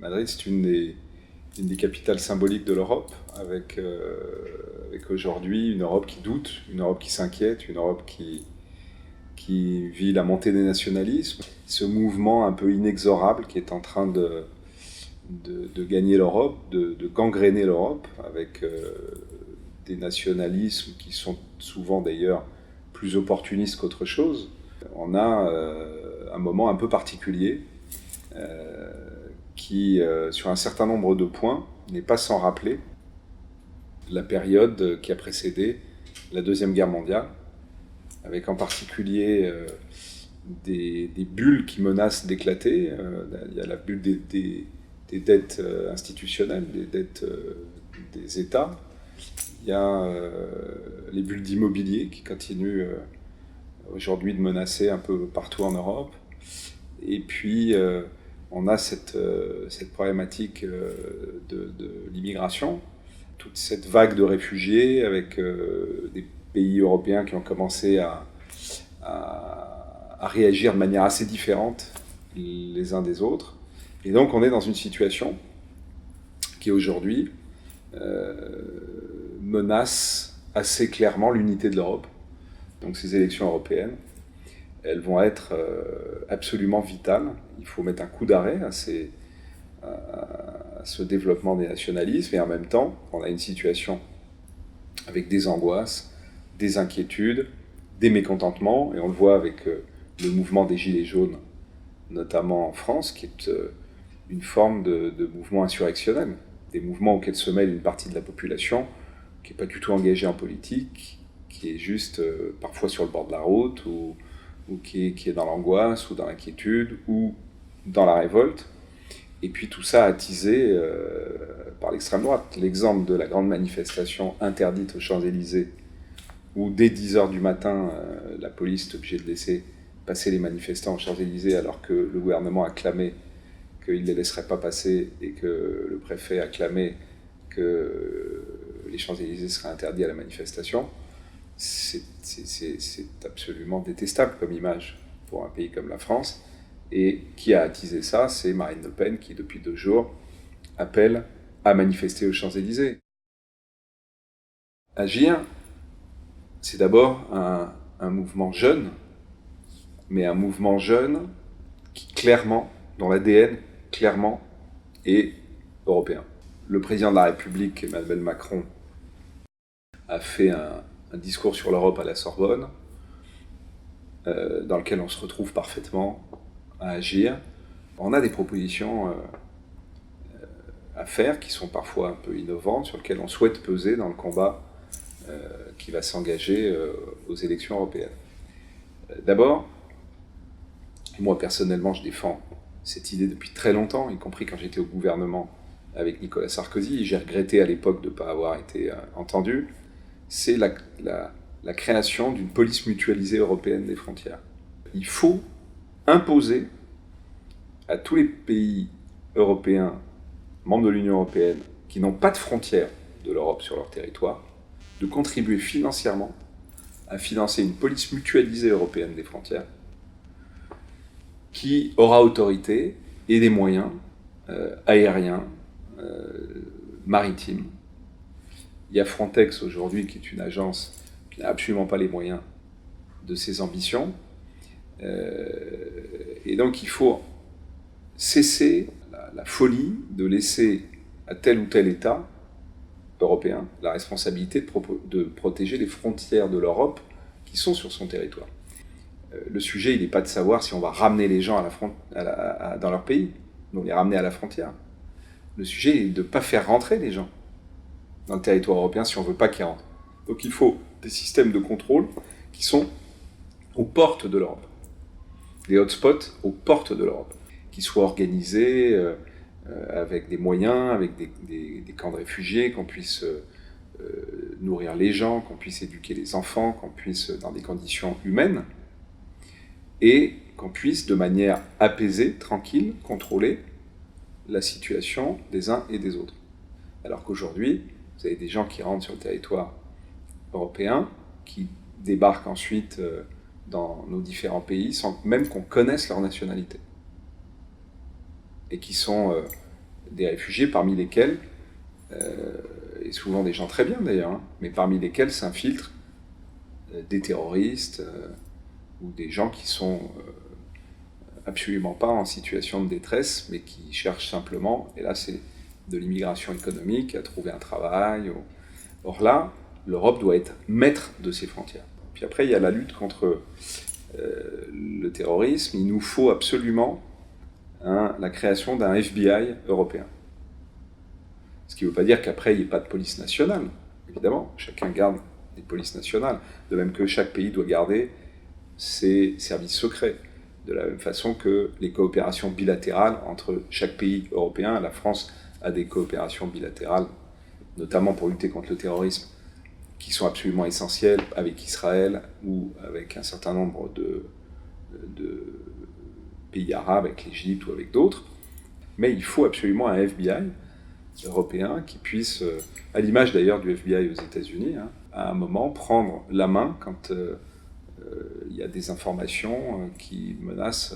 Madrid, c'est une des capitales symboliques de l'Europe, avec aujourd'hui une Europe qui doute, une Europe qui s'inquiète, une Europe qui vit la montée des nationalismes. Ce mouvement un peu inexorable qui est en train de gagner l'Europe, de gangréner l'Europe, avec des nationalismes qui sont souvent d'ailleurs plus opportunistes qu'autre chose. On a un moment un peu particulier qui, sur un certain nombre de points, n'est pas sans rappeler la période qui a précédé la Deuxième Guerre mondiale, avec en particulier des bulles qui menacent d'éclater. Il y a la bulle des dettes institutionnelles, des dettes des États. Il y a les bulles d'immobilier qui continuent aujourd'hui de menacer un peu partout en Europe. Et puis, on a cette problématique de l'immigration, toute cette vague de réfugiés avec des pays européens qui ont commencé à réagir de manière assez différente les uns des autres. Et donc, on est dans une situation qui, aujourd'hui, menace assez clairement l'unité de l'Europe. Donc, ces élections européennes, elles vont être absolument vitales. Il faut mettre un coup d'arrêt à ce développement des nationalismes, et en même temps, on a une situation avec des angoisses, des inquiétudes, des mécontentements, et on le voit avec le mouvement des Gilets jaunes, notamment en France, qui est une forme de mouvement insurrectionnel, des mouvements auxquels se mêle une partie de la population qui n'est pas du tout engagée en politique, qui est juste parfois sur le bord de la route, ou qui est dans l'angoisse, ou dans l'inquiétude, ou dans la révolte. Et puis tout ça attisé par l'extrême droite. L'exemple de la grande manifestation interdite aux Champs-Élysées, où dès 10h du matin, la police est obligée de laisser passer les manifestants aux Champs-Élysées, alors que le gouvernement a clamé qu'il ne les laisserait pas passer, et que le préfet a clamé que les Champs-Élysées seraient interdits à la manifestation. C'est absolument détestable comme image pour un pays comme la France. Et qui a attisé ça? C'est Marine Le Pen qui, depuis 2 jours, appelle à manifester aux Champs-Élysées. Agir, c'est d'abord un mouvement jeune, mais un mouvement jeune qui clairement, dont l'ADN clairement est européen. Le président de la République, Emmanuel Macron, a fait un discours sur l'Europe à la Sorbonne, dans lequel on se retrouve parfaitement à agir. On a des propositions à faire qui sont parfois un peu innovantes, sur lesquelles on souhaite peser dans le combat qui va s'engager aux élections européennes. D'abord, moi personnellement, je défends cette idée depuis très longtemps, y compris quand j'étais au gouvernement avec Nicolas Sarkozy, et j'ai regretté à l'époque de ne pas avoir été entendu. C'est la création d'une police mutualisée européenne des frontières. Il faut imposer à tous les pays européens, membres de l'Union européenne, qui n'ont pas de frontières de l'Europe sur leur territoire, de contribuer financièrement à financer une police mutualisée européenne des frontières qui aura autorité et des moyens aériens, maritimes. Il y a Frontex aujourd'hui, qui est une agence qui n'a absolument pas les moyens de ses ambitions. Et donc il faut cesser la folie de laisser à tel ou tel État européen la responsabilité de protéger les frontières de l'Europe qui sont sur son territoire. Le sujet, il n'est pas de savoir si on va ramener les gens dans leur pays, donc les ramener à la frontière. Le sujet est de ne pas faire rentrer les gens dans le territoire européen si on ne veut pas qu'ils rentrent. Donc il faut des systèmes de contrôle qui sont aux portes de l'Europe, des hotspots aux portes de l'Europe, qui soient organisés avec des moyens, avec des camps de réfugiés, qu'on puisse nourrir les gens, qu'on puisse éduquer les enfants, qu'on puisse, dans des conditions humaines, et qu'on puisse, de manière apaisée, tranquille, contrôler la situation des uns et des autres. Alors qu'aujourd'hui, vous avez des gens qui rentrent sur le territoire européen, qui débarquent ensuite dans nos différents pays, sans même qu'on connaisse leur nationalité. Et qui sont des réfugiés parmi lesquels, et souvent des gens très bien d'ailleurs, hein, mais parmi lesquels s'infiltrent des terroristes ou des gens qui sont absolument pas en situation de détresse, mais qui cherchent simplement, et là c'est de l'immigration économique, à trouver un travail. Or là, l'Europe doit être maître de ses frontières. Puis après, il y a la lutte contre le terrorisme. Il nous faut absolument la création d'un FBI européen. Ce qui ne veut pas dire qu'après, il n'y ait pas de police nationale. Évidemment, chacun garde des polices nationales, de même que chaque pays doit garder ses services secrets. De la même façon que les coopérations bilatérales entre chaque pays européen, la France a des coopérations bilatérales, notamment pour lutter contre le terrorisme, qui sont absolument essentielles avec Israël ou avec un certain nombre de pays arabes, avec l'Égypte ou avec d'autres. Mais il faut absolument un FBI européen qui puisse, à l'image d'ailleurs du FBI aux États-Unis, hein, à un moment prendre la main quand il y a des informations qui menacent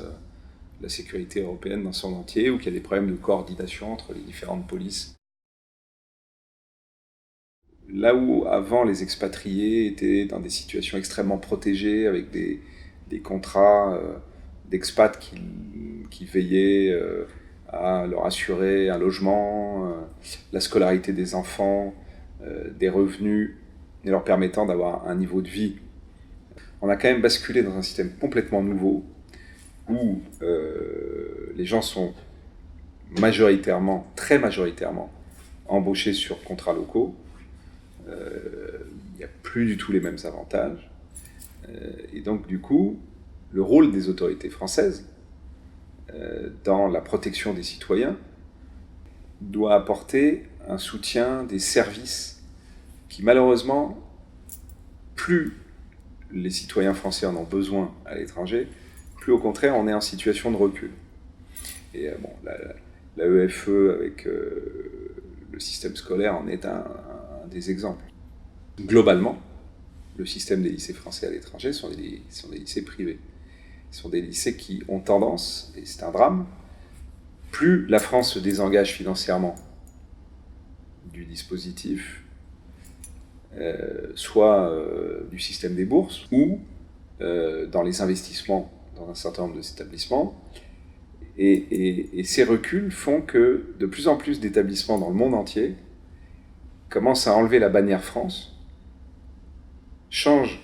la sécurité européenne dans son entier ou qu'il y a des problèmes de coordination entre les différentes polices. Là où avant les expatriés étaient dans des situations extrêmement protégées avec des contrats d'expats qui veillaient à leur assurer un logement, la scolarité des enfants, des revenus et leur permettant d'avoir un niveau de vie, on a quand même basculé dans un système complètement nouveau où les gens sont très majoritairement embauchés sur contrats locaux. Il n'y a plus du tout les mêmes avantages. Et donc, du coup, le rôle des autorités françaises dans la protection des citoyens doit apporter un soutien des services qui, malheureusement, plus les citoyens français en ont besoin à l'étranger, plus au contraire, on est en situation de recul. Et bon, la EFE avec le système scolaire en est un des exemples. Globalement, le système des lycées français à l'étranger sont des lycées privés. Ce sont des lycées qui ont tendance, et c'est un drame, plus la France se désengage financièrement du dispositif, soit du système des bourses, ou dans les investissements dans un certain nombre d'établissements. Et ces reculs font que de plus en plus d'établissements dans le monde entier commencent à enlever la bannière France, changent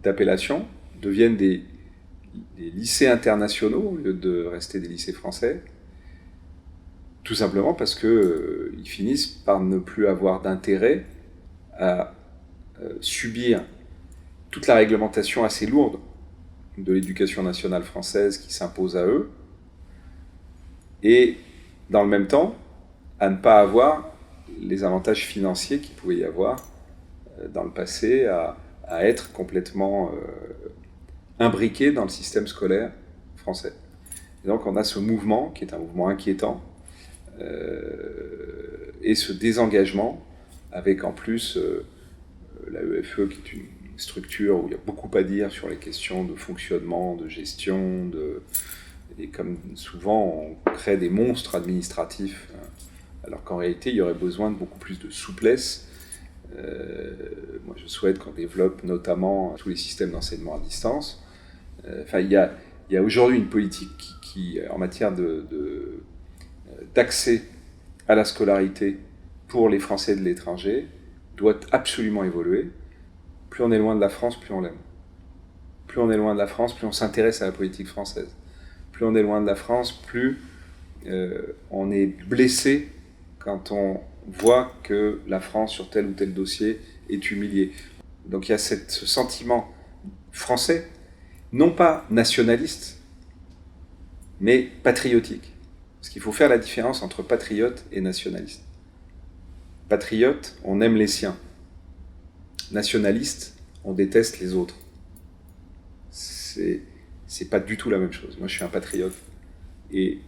d'appellation, deviennent des lycées internationaux au lieu de rester des lycées français, tout simplement parce qu'ils finissent par ne plus avoir d'intérêt à subir toute la réglementation assez lourde de l'éducation nationale française qui s'impose à eux, et dans le même temps, à ne pas avoir les avantages financiers qu'il pouvait y avoir dans le passé, à être complètement imbriqué dans le système scolaire français. Et donc on a ce mouvement, qui est un mouvement inquiétant, et ce désengagement, avec en plus la EFE, qui est une structure où il y a beaucoup à dire sur les questions de fonctionnement, de gestion, et comme souvent on crée des monstres administratifs, alors qu'en réalité il y aurait besoin de beaucoup plus de souplesse. Moi je souhaite qu'on développe notamment tous les systèmes d'enseignement à distance. Il y a aujourd'hui une politique qui en matière d'accès à la scolarité pour les Français de l'étranger doit absolument évoluer. Plus on est loin de la France, plus on l'aime. Plus on est loin de la France, plus on s'intéresse à la politique française. Plus on est loin de la France, plus on est blessé quand on voit que la France, sur tel ou tel dossier, est humiliée. Donc il y a ce sentiment français, non pas nationaliste, mais patriotique. Parce qu'il faut faire la différence entre patriote et nationaliste. Patriote, on aime les siens. Nationaliste, on déteste les autres. C'est pas du tout la même chose. Moi, je suis un patriote. Et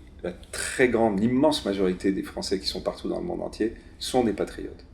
l'immense majorité des Français qui sont partout dans le monde entier sont des patriotes.